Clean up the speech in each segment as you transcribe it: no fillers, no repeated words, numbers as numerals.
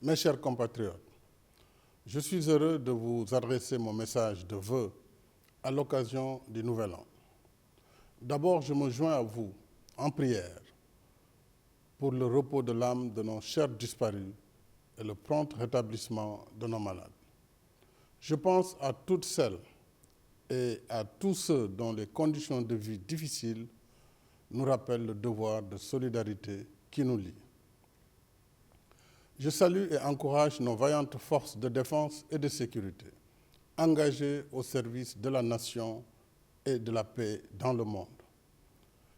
Mes chers compatriotes, je suis heureux de vous adresser mon message de vœux à l'occasion du Nouvel An. D'abord, je me joins à vous en prière pour le repos de l'âme de nos chers disparus et le prompt rétablissement de nos malades. Je pense à toutes celles et à tous ceux dont les conditions de vie difficiles nous rappellent le devoir de solidarité qui nous lie. Je salue et encourage nos vaillantes forces de défense et de sécurité, engagées au service de la nation et de la paix dans le monde.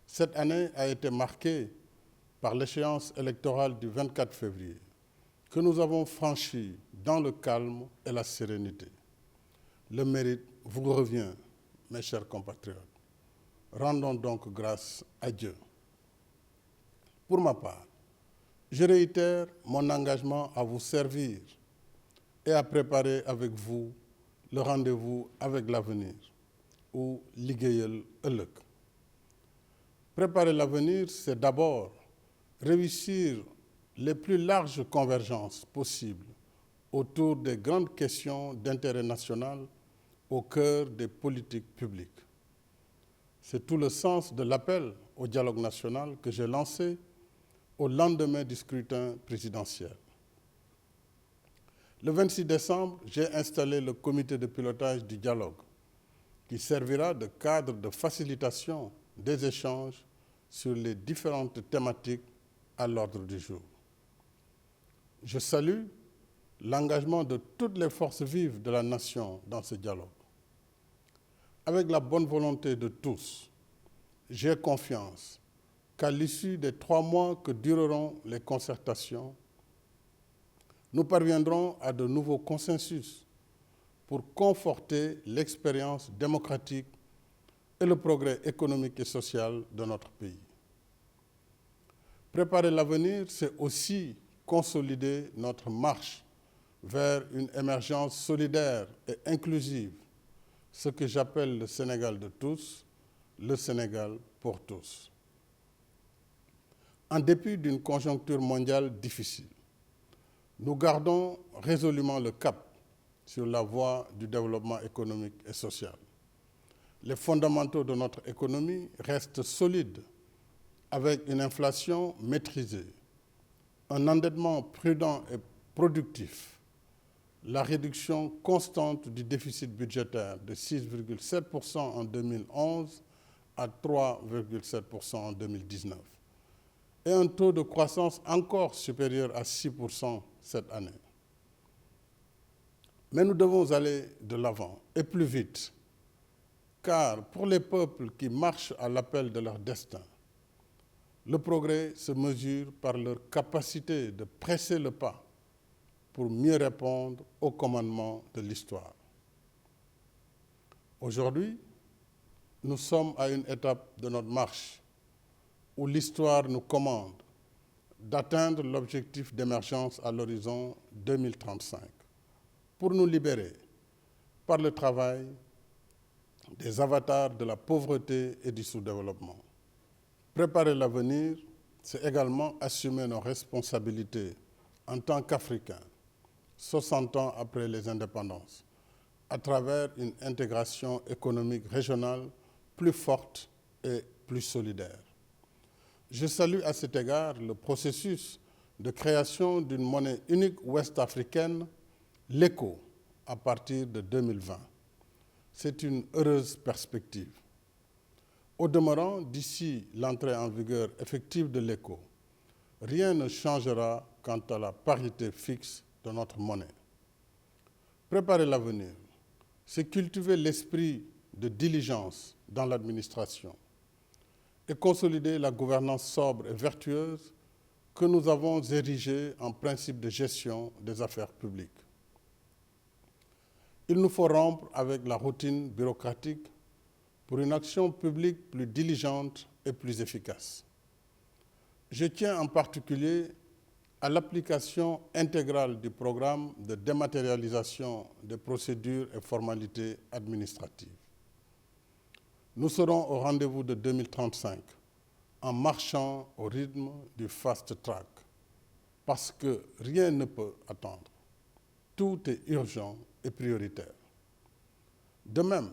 Cette année a été marquée par l'échéance électorale du 24 février, que nous avons franchie dans le calme et la sérénité. Le mérite vous revient, mes chers compatriotes. Rendons donc grâce à Dieu. Pour ma part, je réitère mon engagement à vous servir et à préparer avec vous le rendez-vous avec l'avenir, ou liggéeyal ëllëg. Préparer l'avenir, c'est d'abord réussir les plus larges convergences possibles autour des grandes questions d'intérêt national au cœur des politiques publiques. C'est tout le sens de l'appel au dialogue national que j'ai lancé au lendemain du scrutin présidentiel. Le 26 décembre, j'ai installé le comité de pilotage du dialogue qui servira de cadre de facilitation des échanges sur les différentes thématiques à l'ordre du jour. Je salue l'engagement de toutes les forces vives de la nation dans ce dialogue. Avec la bonne volonté de tous, j'ai confiance qu'à l'issue des 3 mois que dureront les concertations, nous parviendrons à de nouveaux consensus pour conforter l'expérience démocratique et le progrès économique et social de notre pays. Préparer l'avenir, c'est aussi consolider notre marche vers une émergence solidaire et inclusive, ce que j'appelle le Sénégal de tous, le Sénégal pour tous. En dépit d'une conjoncture mondiale difficile, nous gardons résolument le cap sur la voie du développement économique et social. Les fondamentaux de notre économie restent solides avec une inflation maîtrisée, un endettement prudent et productif, la réduction constante du déficit budgétaire de 6,7% en 2011 à 3,7% en 2019 et un taux de croissance encore supérieur à 6% cette année. Mais nous devons aller de l'avant et plus vite, car pour les peuples qui marchent à l'appel de leur destin, le progrès se mesure par leur capacité de presser le pas pour mieux répondre aux commandements de l'histoire. Aujourd'hui, nous sommes à une étape de notre marche où l'histoire nous commande d'atteindre l'objectif d'émergence à l'horizon 2035 pour nous libérer par le travail des avatars de la pauvreté et du sous-développement. Préparer l'avenir, c'est également assumer nos responsabilités en tant qu'Africains, 60 ans après les indépendances, à travers une intégration économique régionale plus forte et plus solidaire. Je salue à cet égard le processus de création d'une monnaie unique ouest-africaine, l'ECO, à partir de 2020. C'est une heureuse perspective. Au demeurant, d'ici l'entrée en vigueur effective de l'ECO, rien ne changera quant à la parité fixe de notre monnaie. Préparer l'avenir, c'est cultiver l'esprit de diligence dans l'administration et consolider la gouvernance sobre et vertueuse que nous avons érigée en principe de gestion des affaires publiques. Il nous faut rompre avec la routine bureaucratique pour une action publique plus diligente et plus efficace. Je tiens en particulier à l'application intégrale du programme de dématérialisation des procédures et formalités administratives. Nous serons au rendez-vous de 2035 en marchant au rythme du fast track. parce que rien ne peut attendre. Tout est urgent et prioritaire. De même,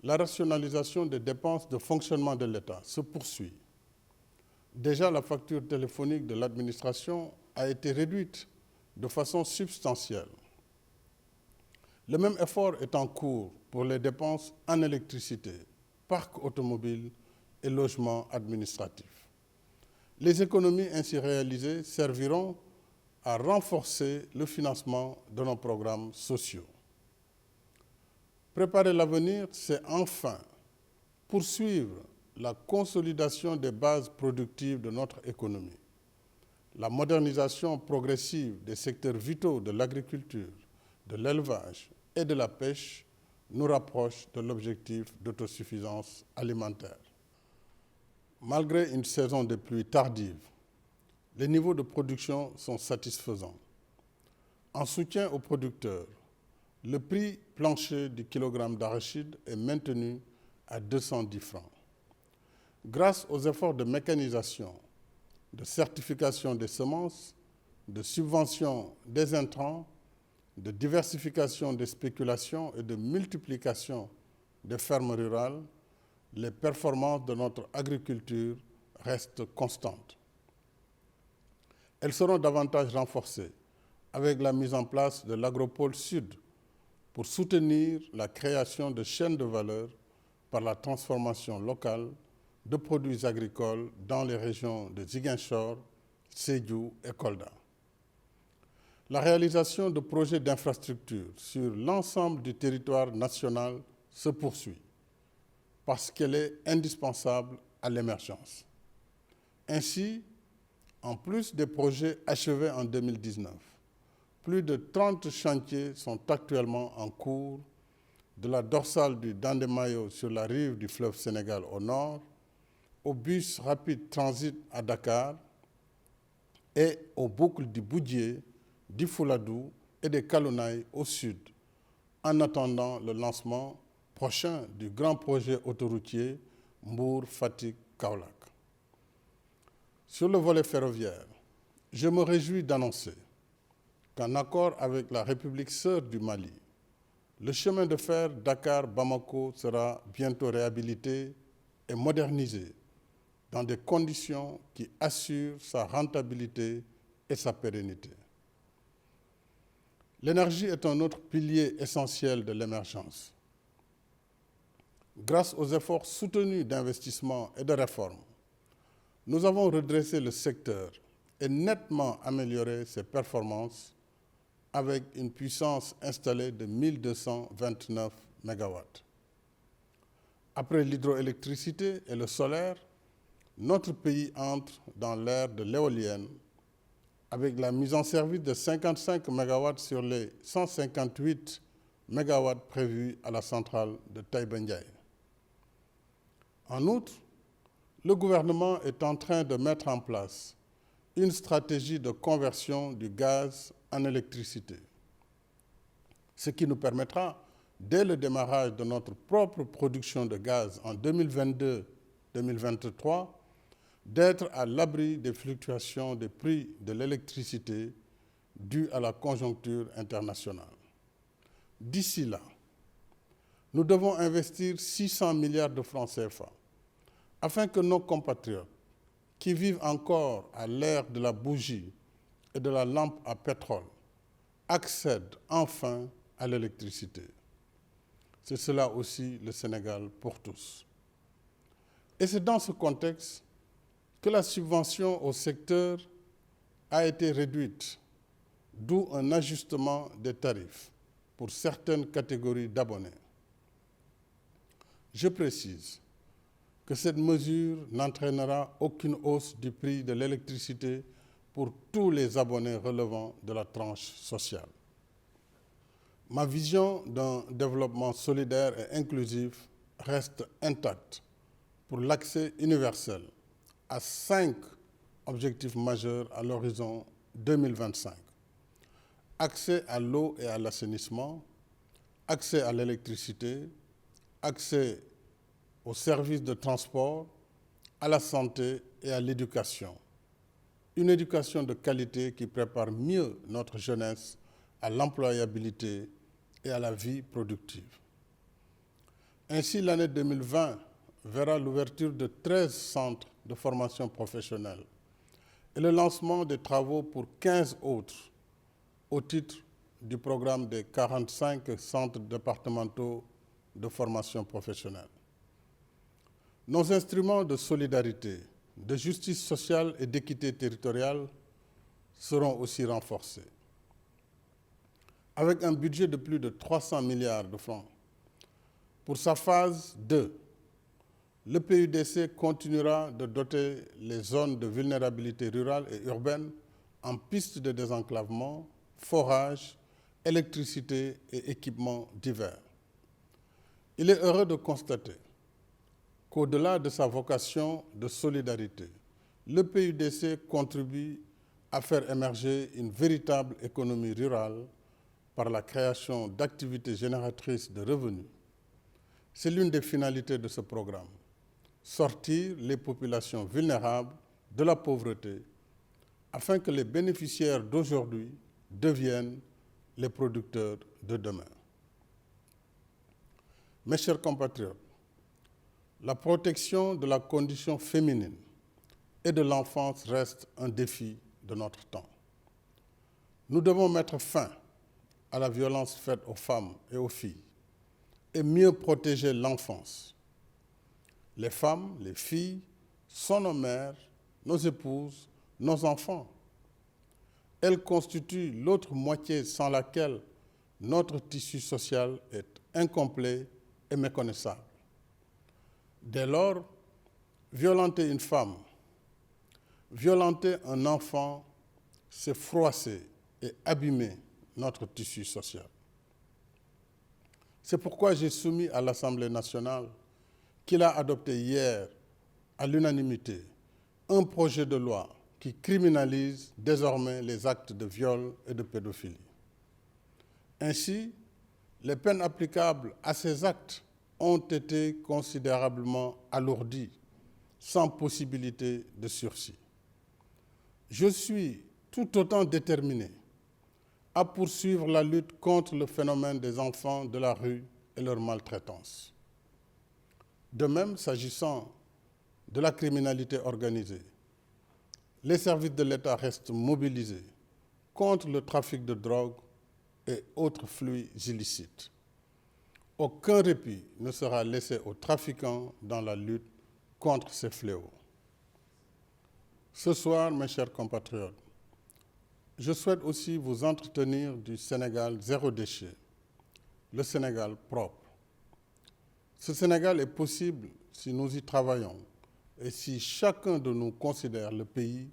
la rationalisation des dépenses de fonctionnement de l'État se poursuit. Déjà, la facture téléphonique de l'administration a été réduite de façon substantielle. Le même effort est en cours pour les dépenses en électricité, parc automobile et logements administratifs. Les économies ainsi réalisées serviront à renforcer le financement de nos programmes sociaux. Préparer l'avenir, c'est enfin poursuivre la consolidation des bases productives de notre économie. La modernisation progressive des secteurs vitaux de l'agriculture, de l'élevage et de la pêche nous rapproche de l'objectif d'autosuffisance alimentaire. Malgré une saison de pluies tardive, les niveaux de production sont satisfaisants. En soutien aux producteurs, le prix plancher du kilogramme d'arachide est maintenu à 210 francs. Grâce aux efforts de mécanisation, de certification des semences, de subvention des intrants, de diversification des spéculations et de multiplication des fermes rurales, les performances de notre agriculture restent constantes. Elles seront davantage renforcées avec la mise en place de l'Agropole Sud pour soutenir la création de chaînes de valeur par la transformation locale de produits agricoles dans les régions de Ziguinchor, Sédhiou et Kolda. La réalisation de projets d'infrastructures sur l'ensemble du territoire national se poursuit parce qu'elle est indispensable à l'émergence. Ainsi, en plus des projets achevés en 2019, plus de 30 chantiers sont actuellement en cours, de la dorsale du Dandemayo sur la rive du fleuve Sénégal au nord, au bus rapide transit à Dakar et aux boucles du Boudié, du Fouladou et des Kalounaï au sud, en attendant le lancement prochain du grand projet autoroutier Mbour-Fatick-Kaolack. Sur le volet ferroviaire, je me réjouis d'annoncer qu'en accord avec la République sœur du Mali, le chemin de fer Dakar-Bamako sera bientôt réhabilité et modernisé dans des conditions qui assurent sa rentabilité et sa pérennité. L'énergie est un autre pilier essentiel de l'émergence. Grâce aux efforts soutenus d'investissement et de réforme, nous avons redressé le secteur et nettement amélioré ses performances avec une puissance installée de 1229 MW. Après l'hydroélectricité et le solaire, notre pays entre dans l'ère de l'éolienne avec la mise en service de 55 MW sur les 158 MW prévus à la centrale de Taïba Ndiaye. En outre, le gouvernement est en train de mettre en place une stratégie de conversion du gaz en électricité, ce qui nous permettra, dès le démarrage de notre propre production de gaz en 2022-2023, d'être à l'abri des fluctuations des prix de l'électricité dues à la conjoncture internationale. D'ici là, nous devons investir 600 milliards de francs CFA afin que nos compatriotes qui vivent encore à l'ère de la bougie et de la lampe à pétrole accèdent enfin à l'électricité. C'est cela aussi le Sénégal pour tous. Et c'est dans ce contexte que la subvention au secteur a été réduite, d'où un ajustement des tarifs pour certaines catégories d'abonnés. Je précise que cette mesure n'entraînera aucune hausse du prix de l'électricité pour tous les abonnés relevant de la tranche sociale. Ma vision d'un développement solidaire et inclusif reste intacte pour l'accès universel à 5 objectifs majeurs à l'horizon 2025. Accès à l'eau et à l'assainissement, accès à l'électricité, accès aux services de transport, à la santé et à l'éducation. une éducation de qualité qui prépare mieux notre jeunesse à l'employabilité et à la vie productive. Ainsi, l'année 2020 verra l'ouverture de 13 centres de formation professionnelle et le lancement des travaux pour 15 autres au titre du programme des 45 centres départementaux de formation professionnelle. Nos instruments de solidarité, de justice sociale et d'équité territoriale seront aussi renforcés. Avec un budget de plus de 300 milliards de francs, pour sa phase 2, le PUDC continuera de doter les zones de vulnérabilité rurale et urbaine en pistes de désenclavement, forage, électricité et équipements divers. Il est heureux de constater qu'au-delà de sa vocation de solidarité, le PUDC contribue à faire émerger une véritable économie rurale par la création d'activités génératrices de revenus. C'est l'une des finalités de ce programme, sortir les populations vulnérables de la pauvreté afin que les bénéficiaires d'aujourd'hui deviennent les producteurs de demain. Mes chers compatriotes, la protection de la condition féminine et de l'enfance reste un défi de notre temps. Nous devons mettre fin à la violence faite aux femmes et aux filles et mieux protéger l'enfance. Les femmes, les filles sont nos mères, nos épouses, nos enfants. Elles constituent l'autre moitié sans laquelle notre tissu social est incomplet et méconnaissable. Dès lors, violenter une femme, violenter un enfant, c'est froisser et abîmer notre tissu social. C'est pourquoi j'ai soumis à l'Assemblée nationale, qu'il a adopté hier à l'unanimité, un projet de loi qui criminalise désormais les actes de viol et de pédophilie. Ainsi, les peines applicables à ces actes ont été considérablement alourdies, sans possibilité de sursis. Je suis tout autant déterminé à poursuivre la lutte contre le phénomène des enfants de la rue et leur maltraitance. De même, s'agissant de la criminalité organisée, les services de l'État restent mobilisés contre le trafic de drogue et autres flux illicites. Aucun répit ne sera laissé aux trafiquants dans la lutte contre ces fléaux. Ce soir, mes chers compatriotes, je souhaite aussi vous entretenir du Sénégal zéro déchet, le Sénégal propre. Ce Sénégal est possible si nous y travaillons et si chacun de nous considère le pays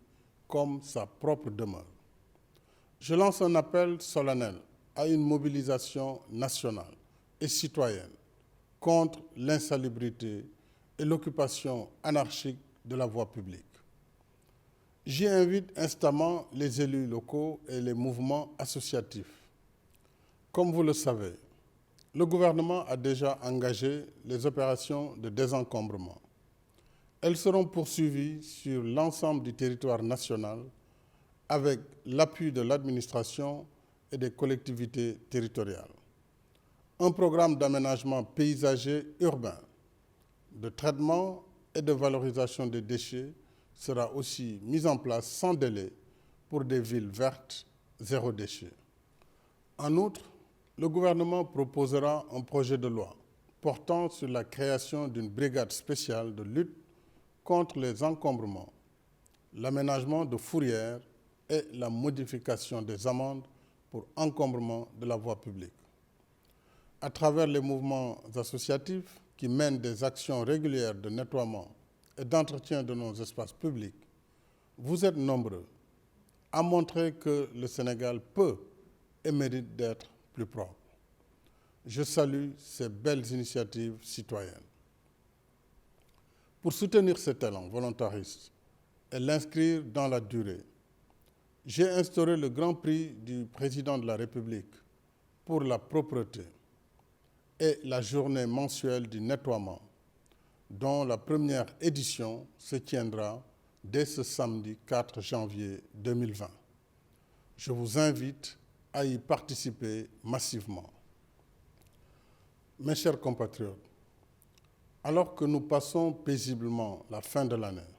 comme sa propre demeure. Je lance un appel solennel à une mobilisation nationale et citoyenne contre l'insalubrité et l'occupation anarchique de la voie publique. J'y invite instamment les élus locaux et les mouvements associatifs. Comme vous le savez, le gouvernement a déjà engagé les opérations de désencombrement. Elles seront poursuivies sur l'ensemble du territoire national avec l'appui de l'administration et des collectivités territoriales. Un programme d'aménagement paysager urbain, de traitement et de valorisation des déchets sera aussi mis en place sans délai pour des villes vertes zéro déchet. En outre, le gouvernement proposera un projet de loi portant sur la création d'une brigade spéciale de lutte contre les encombrements, l'aménagement de fourrières et la modification des amendes pour encombrement de la voie publique. À travers les mouvements associatifs qui mènent des actions régulières de nettoiement et d'entretien de nos espaces publics, vous êtes nombreux à montrer que le Sénégal peut et mérite d'être plus propre. Je salue ces belles initiatives citoyennes. Pour soutenir cet élan volontariste et l'inscrire dans la durée, j'ai instauré le Grand Prix du Président de la République pour la propreté et la journée mensuelle du nettoiement, dont la première édition se tiendra dès ce samedi 4 janvier 2020. Je vous invite à y participer massivement. Mes chers compatriotes, alors que nous passons paisiblement la fin de l'année,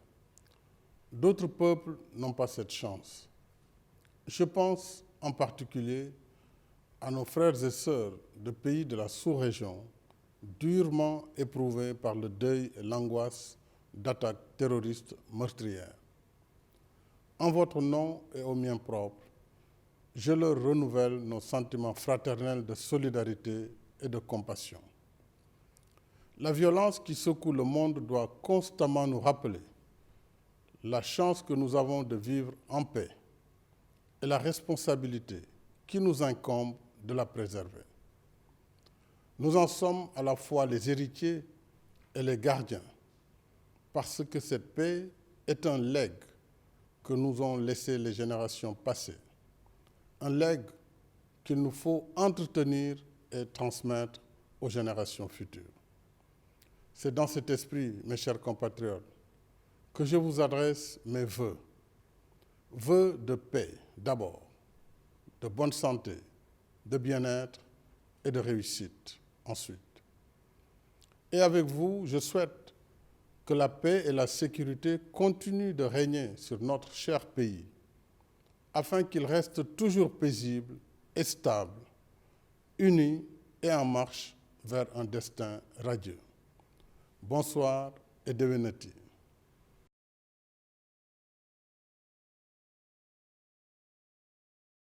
d'autres peuples n'ont pas cette chance. Je pense en particulier à nos frères et sœurs de pays de la sous-région, durement éprouvés par le deuil et l'angoisse d'attaques terroristes meurtrières. En votre nom et au mien propre, je leur renouvelle nos sentiments fraternels de solidarité et de compassion. La violence qui secoue le monde doit constamment nous rappeler la chance que nous avons de vivre en paix et la responsabilité qui nous incombe de la préserver. Nous en sommes à la fois les héritiers et les gardiens, parce que cette paix est un legs que nous ont laissé les générations passées, un legs qu'il nous faut entretenir et transmettre aux générations futures. C'est dans cet esprit, mes chers compatriotes, que je vous adresse mes vœux. Vœux de paix d'abord, de bonne santé, de bien-être et de réussite ensuite. Et avec vous, je souhaite que la paix et la sécurité continuent de régner sur notre cher pays, afin qu'il reste toujours paisible et stable, uni et en marche vers un destin radieux. Bonsoir et déwénati.